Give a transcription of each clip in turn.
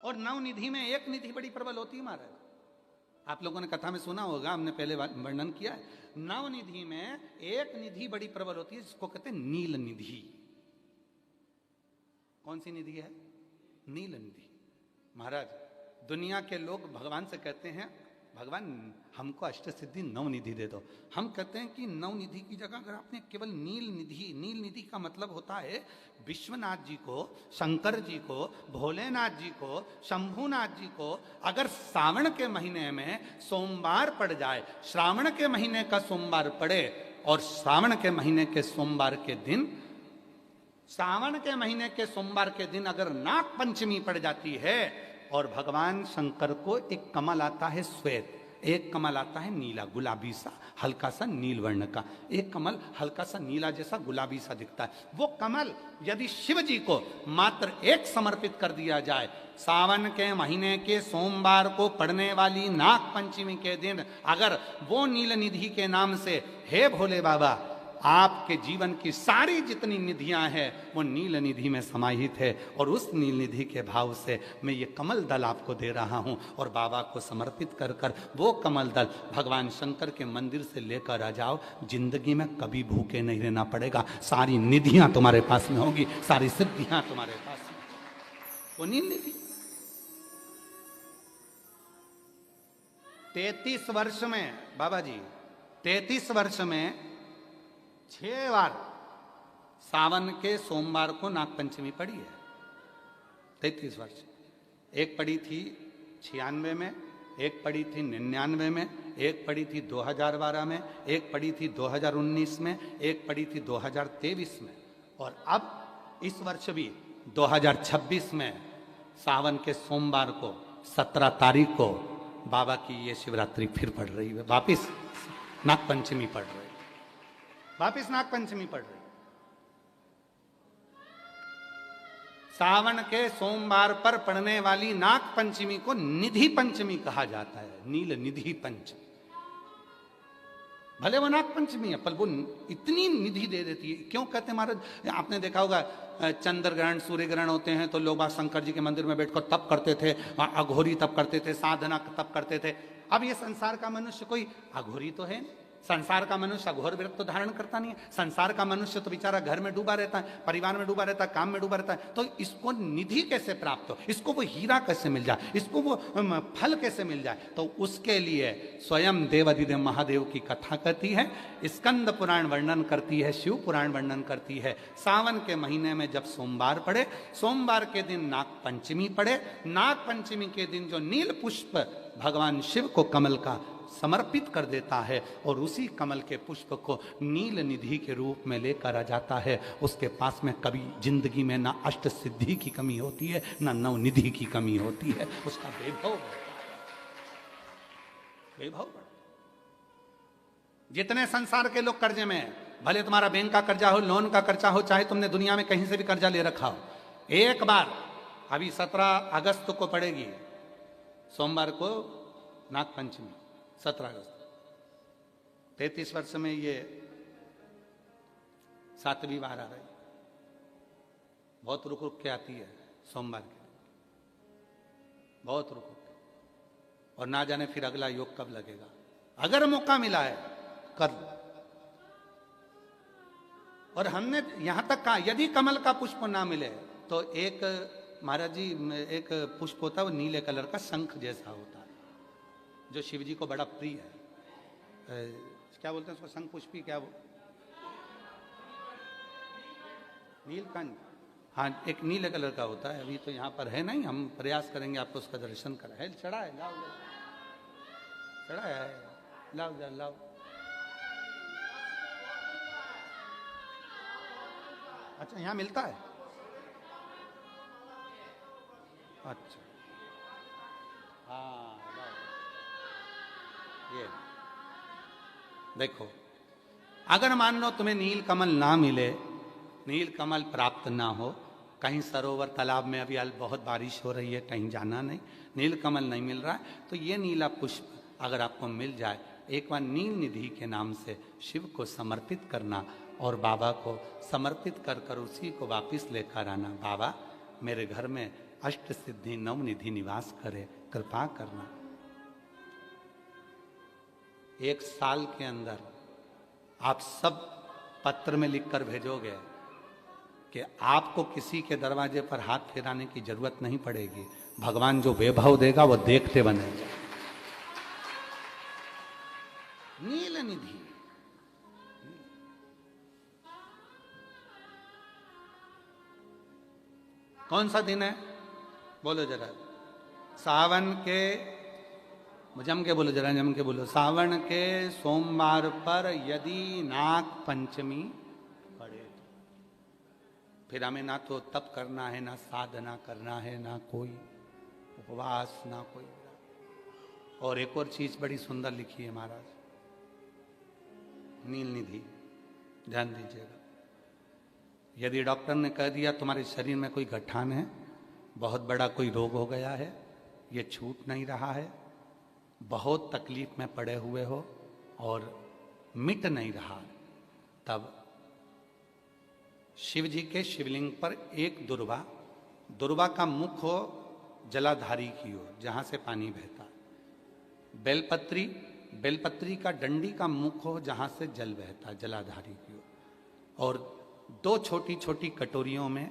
और नवनिधि में एक निधि बड़ी प्रबल होती है महाराज। आप लोगों ने कथा में सुना होगा, हमने पहले वर्णन किया है। नवनिधि में एक निधि बड़ी प्रबल होती है जिसको कहते हैं नील निधि। कौन सी निधि है? नील निधि। महाराज, दुनिया के लोग भगवान से कहते हैं, भगवान हमको अष्ट सिद्धि नवनिधि दे दो। हम कहते हैं कि नवनिधि की जगह अगर आपने केवल नील निधि का मतलब होता है विश्वनाथ जी को, शंकर जी को, भोलेनाथ जी को, शंभुनाथ जी को अगर श्रावण के महीने में सोमवार पड़ जाए, श्रावण के महीने का सोमवार पड़े और श्रावण के महीने के सोमवार के दिन, श्रावण के महीने के सोमवार के दिन अगर नाग पंचमी पड़ जाती है और भगवान शंकर को एक कमल आता है श्वेत, एक कमल आता है नीला गुलाबी सा, हल्का सा नील वर्ण का, एक कमल हल्का सा नीला जैसा गुलाबी सा दिखता है। वो कमल यदि शिव जी को मात्र एक समर्पित कर दिया जाए, सावन के महीने के सोमवार को पड़ने वाली नाग पंचमी के दिन अगर वो नील निधि के नाम से, हे भोले बाबा आपके जीवन की सारी जितनी निधियां हैं वो नील निधि में समाहित है, और उस नील निधि के भाव से मैं ये कमल दल आपको दे रहा हूं और बाबा को समर्पित कर कर वो कमल दल भगवान शंकर के मंदिर से लेकर आ जाओ, जिंदगी में कभी भूखे नहीं रहना पड़ेगा, सारी निधियां तुम्हारे पास में होगी, सारी सिद्धियां तुम्हारे पास में। वो नील निधि 33 वर्ष में बाबा जी, 33 वर्ष में 6 बार सावन के सोमवार को नागपंचमी पड़ी है। 33 वर्ष। एक पड़ी थी 96 में, एक पड़ी थी 99 में, एक पड़ी थी 2012 में, एक पड़ी थी 2019 में, एक पड़ी थी 2023 में, और अब इस वर्ष भी 2026 में सावन के सोमवार को 17 तारीख को बाबा की ये शिवरात्रि फिर पड़ रही है, वापिस नागपंचमी पड़ रही है, वापिस नागपंचमी पड़ रही। सावन के सोमवार पर पड़ने वाली नाग पंचमी को निधि पंचमी कहा जाता है, नील निधि पंचमी। भले वो नाग पंचमी है पर वो इतनी निधि दे देती है। क्यों कहते हैं महाराज? आपने देखा होगा चंद्र ग्रहण, सूर्य ग्रहण होते हैं तो लोग शंकर जी के मंदिर में बैठकर तप करते थे, अघोरी तप करते थे, साधना तप करते थे। अब ये संसार का मनुष्य कोई अघोरी तो है, संसार का मनुष्य अघोर व्रत तो धारण करता नहीं है। संसार का मनुष्य तो बेचारा घर में डूबा रहता है, परिवार में डूबा रहता है, काम में डूबा रहता है। तो इसको निधि कैसे प्राप्त हो, इसको वो हीरा कैसे मिल जाए, इसको वो फल कैसे मिल जाए? तो उसके लिए स्वयं देवाधिदेव महादेव की कथा कहती है, स्कंद पुराण वर्णन करती है, शिव पुराण वर्णन करती है। सावन के महीने में जब सोमवार पड़े, सोमवार के दिन नाग पंचमी पड़े, नाग पंचमी के दिन जो नील पुष्प भगवान शिव को कमल का समर्पित कर देता है और उसी कमल के पुष्प को नील निधि के रूप में लेकर आ जाता है, उसके पास में कभी जिंदगी में ना अष्ट सिद्धि की कमी होती है, ना नवनिधि की कमी होती है। उसका वैभव जितने संसार के लोग कर्जे में, भले तुम्हारा बैंक का कर्जा हो, लोन का कर्जा हो, चाहे तुमने दुनिया में कहीं से भी कर्जा ले रखा हो, एक बार अभी 17 अगस्त को पड़ेगी, सोमवार को नाग पंचमी, 17 अगस्त। 33 वर्ष में ये 7वीं बार आ रही, बहुत रुक रुक के आती है सोमवार के, बहुत रुक रुक के, और ना जाने फिर अगला योग कब लगेगा। अगर मौका मिला है कर लो। और हमने यहां तक कहा यदि कमल का पुष्प ना मिले तो एक महाराज जी, एक पुष्प होता है वो नीले कलर का शंख जैसा होता है जो शिव जी को बड़ा प्रिय है। क्या बोलते हैं उसको? शंख पुष्पी, क्या वो नीलकंठ, हाँ एक नीले कलर का होता है। अभी तो यहाँ पर है नहीं, हम प्रयास करेंगे आपको उसका दर्शन कराए। चढ़ा है, लाओ चढ़ा है, लाओ जा लाओ। अच्छा यहाँ मिलता है, अच्छा हाँ ये देखो, अगर मान लो तुम्हें नील कमल ना मिले, नील कमल प्राप्त ना हो, कहीं सरोवर तालाब में अभी बहुत बारिश हो रही है, कहीं जाना नहीं, नील कमल नहीं मिल रहा है, तो ये नीला पुष्प अगर आपको मिल जाए, एक बार नील निधि के नाम से शिव को समर्पित करना और बाबा को समर्पित कर कर उसी को वापिस लेकर आना। बाबा मेरे घर में अष्ट सिद्धि नवनिधि निवास करे, कृपा करना। 1 साल के अंदर आप सब पत्र में लिखकर भेजोगे कि आपको किसी के दरवाजे पर हाथ फेराने की जरूरत नहीं पड़ेगी, भगवान जो वैभव देगा वो देखते बनेगा। नील निधि, कौन सा दिन है बोलो जरा? सावन के, जम के बोलो जरा, जम के बोलो। सावन के सोमवार पर यदि नाग पंचमी पड़े तो फिर हमें ना तो तप करना है, ना साधना करना है, ना कोई उपवास, ना कोई। और एक और चीज बड़ी सुंदर लिखी है महाराज, नील निधि, ध्यान दीजिएगा। यदि डॉक्टर ने कह दिया तुम्हारे शरीर में कोई गठान है, बहुत बड़ा कोई रोग हो गया है, ये छूट नहीं रहा है, बहुत तकलीफ में पड़े हुए हो और मिट नहीं रहा, तब शिव जी के शिवलिंग पर एक दुर्वा, दुर्वा का मुख हो जलाधारी की ओर जहां से पानी बहता, बेलपत्री, बेलपत्री का डंडी का मुख हो जहां से जल बहता जलाधारी की ओर, और 2 छोटी छोटी कटोरियों में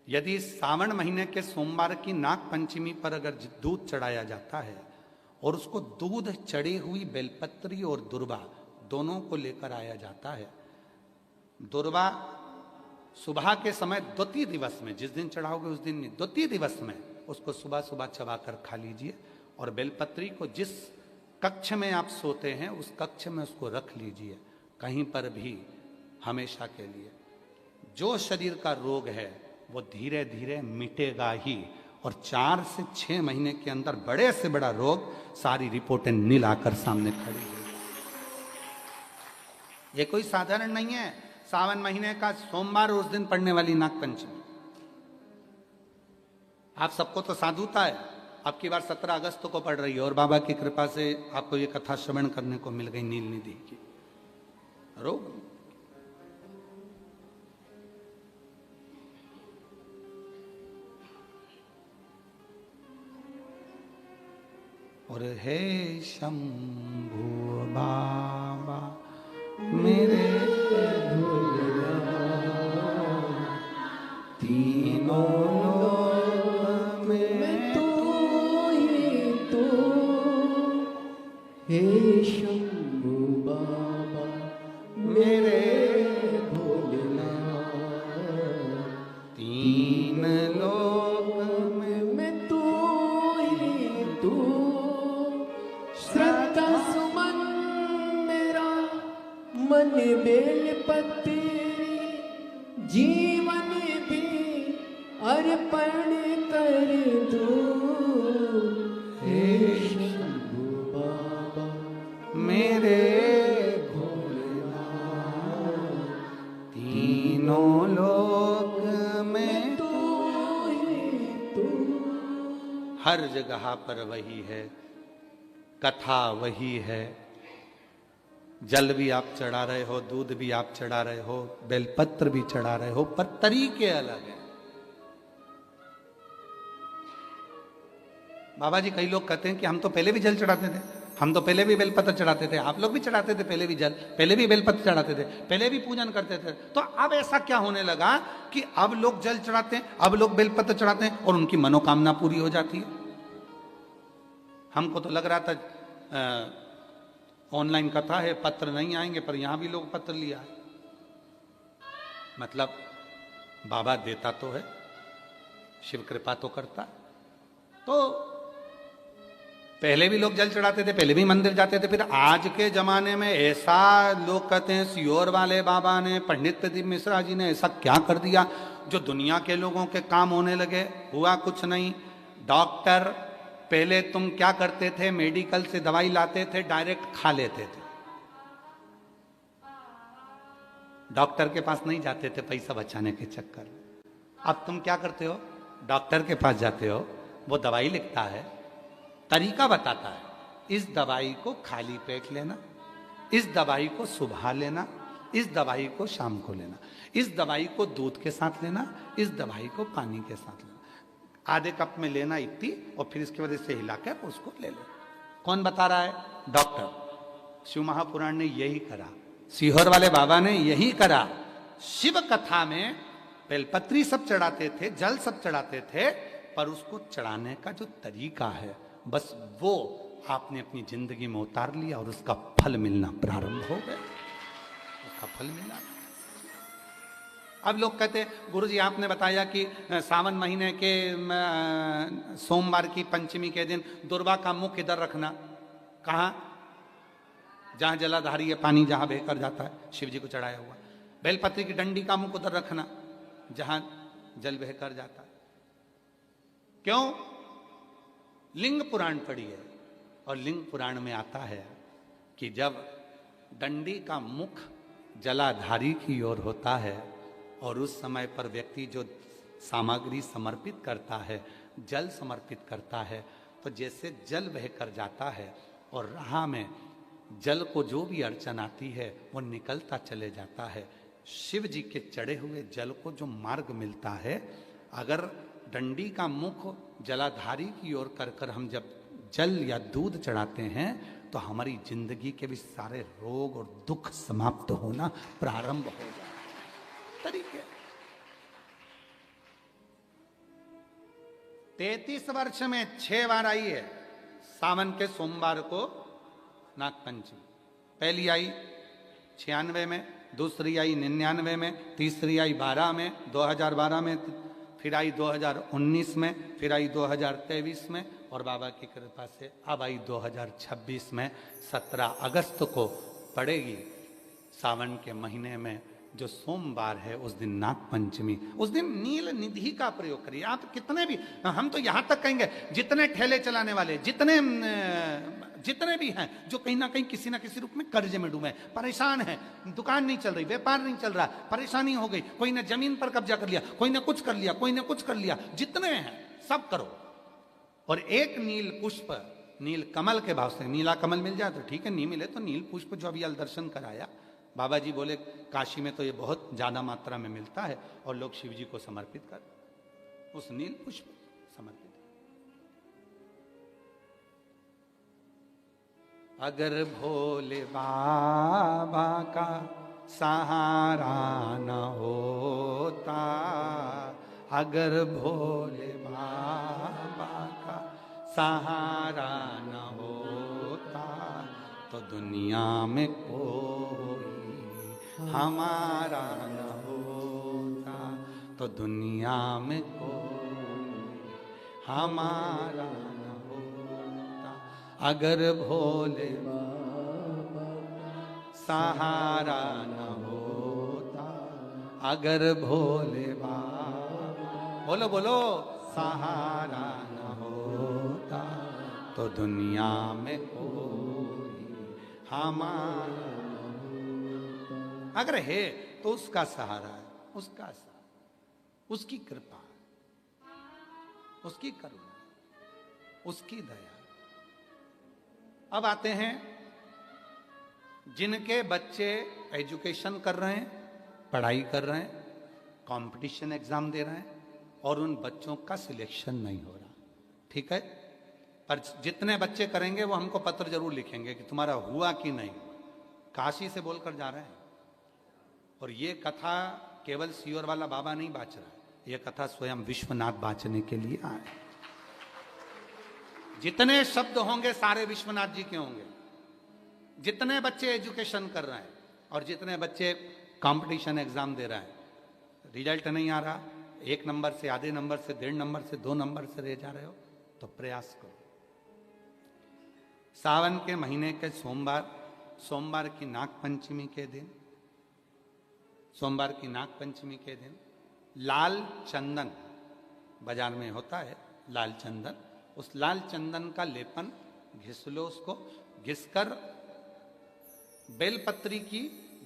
यदि सावन महीने के सोमवार की नाग पंचमी पर अगर दूध चढ़ाया जाता है और उसको दूध चढ़ी हुई बेलपत्री और दुर्वा दोनों को लेकर आया जाता है, दुर्वा सुबह के समय द्वितीय दिवस में, जिस दिन चढ़ाओगे उस दिन नहीं, द्वितीय दिवस में उसको सुबह सुबह चबाकर खा लीजिए, और बेलपत्री को जिस कक्ष में आप सोते हैं उस कक्ष में उसको रख लीजिए, कहीं पर भी हमेशा के लिए। जो शरीर का रोग है वो धीरे धीरे मिटेगा ही, और 4 से 6 महीने के अंदर बड़े से बड़ा रोग सारी रिपोर्टें नील आकर सामने खड़ी है। ये कोई साधारण नहीं है, सावन महीने का सोमवार उस दिन पड़ने वाली नाग पंचमी। आप सबको तो साधुता है, अब की बार 17 अगस्त को पड़ रही है, और बाबा की कृपा से आपको ये कथा श्रवण करने को मिल गई नील निधि की। रोग और हे शंभु बाबा मेरे तीनों लोक में तू ही तू, हे शंभु बाबा मेरे भोलेनाथ, तीन लोक में तू ही तू, श्रद्धा सुमन मेरा मन बेलपत्री, जीवन भी अर्पण कर दूं, हे शंभु बाबा मेरे भोलेनाथ, तीनों लोक में तू ही तू। हर जगह पर वही है, कथा वही है, जल भी आप चढ़ा रहे हो, दूध भी आप चढ़ा रहे हो, बेलपत्र भी चढ़ा रहे हो, पर तरीके अलग हैं। बाबा जी कई लोग कहते हैं कि हम तो पहले भी जल चढ़ाते थे, हम तो पहले भी बेलपत्र चढ़ाते थे, आप लोग भी चढ़ाते थे पहले भी जल, पहले भी बेलपत्र चढ़ाते थे, पहले भी पूजन करते थे, तो अब ऐसा क्या होने लगा कि अब लोग जल चढ़ाते हैं, अब लोग बेलपत्र चढ़ाते हैं और उनकी मनोकामना पूरी हो जाती है? हमको तो लग रहा था ऑनलाइन कथा है, पत्र नहीं आएंगे, पर यहां भी लोग पत्र लिया है। मतलब बाबा देता तो है, शिव कृपा तो करता। तो पहले भी लोग जल चढ़ाते थे, पहले भी मंदिर जाते थे, फिर आज के जमाने में ऐसा लोग कहते हैं सियोर वाले बाबा ने, पंडित प्रदीप मिश्रा जी ने ऐसा क्या कर दिया जो दुनिया के लोगों के काम होने लगे। हुआ कुछ नहीं। डॉक्टर पहले तुम क्या करते थे, मेडिकल से दवाई लाते थे, डायरेक्ट खा लेते थे, डॉक्टर के पास नहीं जाते थे पैसा बचाने के चक्कर। अब तुम क्या करते हो, डॉक्टर के पास जाते हो, वो दवाई लिखता है, तरीका बताता है, इस दवाई को खाली पेट लेना, इस दवाई को सुबह लेना, इस दवाई को शाम को लेना, इस दवाई को दूध के साथ लेना, इस दवाई को पानी के साथ लेना, आधे कप में लेना इतनी, और फिर इसके वजह से हिला कर उसको ले लो। कौन बता रहा है? डॉक्टर। शिव महापुराण ने यही करा, सीहोर वाले बाबा ने यही करा। शिव कथा में बेलपत्री सब चढ़ाते थे, जल सब चढ़ाते थे, पर उसको चढ़ाने का जो तरीका है, बस वो आपने अपनी जिंदगी में उतार लिया और उसका फल मिलना प्रारंभ हो गया, उसका फल मिलना। अब लोग कहते हैं गुरुजी आपने बताया कि सावन महीने के सोमवार की पंचमी के दिन दुर्वा का मुख इधर रखना। कहाँ? जहां जलाधारी है, पानी जहां बहकर जाता है, शिव जी को चढ़ाया हुआ। बेलपत्री की डंडी का मुख उधर रखना जहां जल बहकर जाता है। क्यों? लिंग पुराण पढ़ी है, और लिंग पुराण में आता है कि जब डंडी का मुख जलाधारी की ओर होता है और उस समय पर व्यक्ति जो सामग्री समर्पित करता है, जल समर्पित करता है, तो जैसे जल बहकर जाता है और राह में जल को जो भी अड़चन आती है वो निकलता चले जाता है। शिव जी के चढ़े हुए जल को जो मार्ग मिलता है, अगर डंडी का मुख जलाधारी की ओर कर कर हम जब जल या दूध चढ़ाते हैं तो हमारी जिंदगी के भी सारे रोग और दुख समाप्त होना प्रारंभ हो जाए। तरीके 33 वर्ष में 6 बार आई है सावन के सोमवार को नागपंचमी। पहली आई 96 में, दूसरी आई 99 में, तीसरी आई 12 में, 2012 में, फिर आई 2019 में, फिर आई 2023 में, और बाबा की कृपा से अब आई 2026 में। 17 अगस्त को पड़ेगी सावन के महीने में जो सोमवार है, उस दिन नागपंचमी। उस दिन नील निधि का प्रयोग करिए। आप कितने भी, हम तो यहां तक कहेंगे जितने ठेले चलाने वाले, जितने भी हैं जो कहीं ना कहीं किसी ना किसी रूप में कर्ज में डूबे, परेशान हैं, दुकान नहीं चल रही, व्यापार नहीं चल रहा, परेशानी हो गई, कोई ने जमीन पर कब्जा कर लिया, कोई ने कुछ कर लिया, कोई ने कुछ कर लिया, जितने हैं सब करो। और एक नील पुष्प, नील कमल के भाव से, नीला कमल मिल जाए तो ठीक है, नहीं मिले तो नील पुष्प जो अभी अल दर्शन कराया, बाबा जी बोले काशी में तो ये बहुत ज्यादा मात्रा में मिलता है और लोग शिव जी को समर्पित कर, उस नील पुष्प समर्पित। अगर भोले बाबा का सहारा न होता, अगर भोले बाबा का सहारा न होता, तो दुनिया में कोई हमारा न होता, तो दुनिया में कोई हमारा न होता। अगर भोले बाबा सहारा न होता, अगर भोले बाबा, बोलो बोलो, सहारा न होता, तो दुनिया में कोई हमारा, अगर है तो उसका सहारा है, उसका सहारा, उसकी कृपा, उसकी करुणा, उसकी दया। अब आते हैं जिनके बच्चे एजुकेशन कर रहे हैं, पढ़ाई कर रहे हैं, कंपटीशन एग्जाम दे रहे हैं, और उन बच्चों का सिलेक्शन नहीं हो रहा, ठीक है, पर जितने बच्चे करेंगे वो हमको पत्र जरूर लिखेंगे कि तुम्हारा हुआ कि नहीं। काशी से बोलकर जा रहे हैं, और ये कथा केवल सीहोर वाला बाबा नहीं बाच रहा है, ये कथा स्वयं विश्वनाथ बाचने के लिए आए। जितने शब्द होंगे सारे विश्वनाथ जी के होंगे। जितने बच्चे एजुकेशन कर रहे हैं और जितने बच्चे कंपटीशन एग्जाम दे रहे हैं, रिजल्ट नहीं आ रहा, 1 नंबर से, आधे नंबर से, 1.5 नंबर से, 2 नंबर से रह जा रहे हो, तो प्रयास करो। सावन के महीने के सोमवार की नागपंचमी के दिन, सोमवार की नागपंचमी के दिन लाल चंदन बाजार में होता है, लाल चंदन, उस लाल चंदन का लेपन घिस लो, उसको घिसकर बेलपत्री की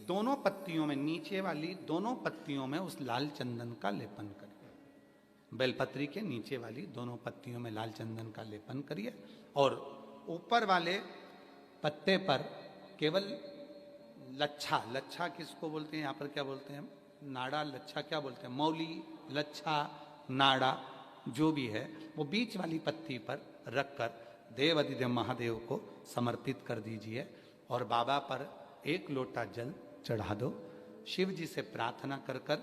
दोनों पत्तियों में, नीचे वाली दोनों पत्तियों में उस लाल चंदन का लेपन करिए। बेलपत्री के नीचे वाली दोनों पत्तियों में लाल चंदन का लेपन करिए, और ऊपर वाले पत्ते पर केवल लच्छा, लच्छा किसको बोलते हैं यहाँ पर, क्या बोलते हैं हम, नाड़ा, लच्छा क्या बोलते हैं, मौली, लच्छा, नाड़ा जो भी है, वो बीच वाली पत्ती पर रखकर देव अधिदेव महादेव को समर्पित कर दीजिए और बाबा पर एक लोटा जल चढ़ा दो। शिव जी से प्रार्थना कर कर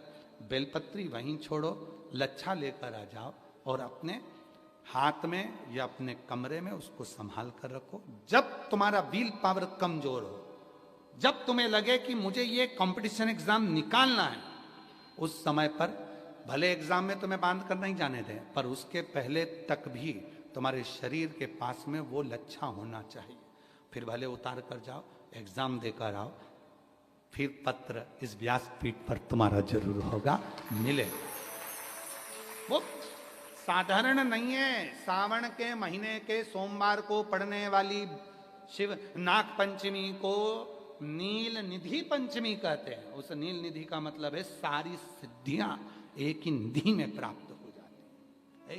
बेलपत्री वहीं छोड़ो, लच्छा लेकर आ जाओ और अपने हाथ में या अपने कमरे में उसको संभाल कर रखो। जब तुम्हारा विल पावर कमजोर हो, जब तुम्हें लगे कि मुझे ये कंपटीशन एग्जाम निकालना है, उस समय पर भले एग्जाम में तुम्हें बांध कर नहीं जाने दें, पर उसके पहले तक भी तुम्हारे शरीर के पास में वो लच्छा होना चाहिए। फिर भले उतार कर जाओ, एग्जाम देकर आओ, फिर पत्र इस व्यासपीठ पर तुम्हारा जरूर होगा, मिले। वो साधारण नहीं है। सावन के महीने के सोमवार को पड़ने वाली शिव नाग पंचमी को नील निधि पंचमी कहते हैं। उस नील निधि का मतलब है सारी सिद्धियां एक ही निधि में प्राप्त हो जाती है।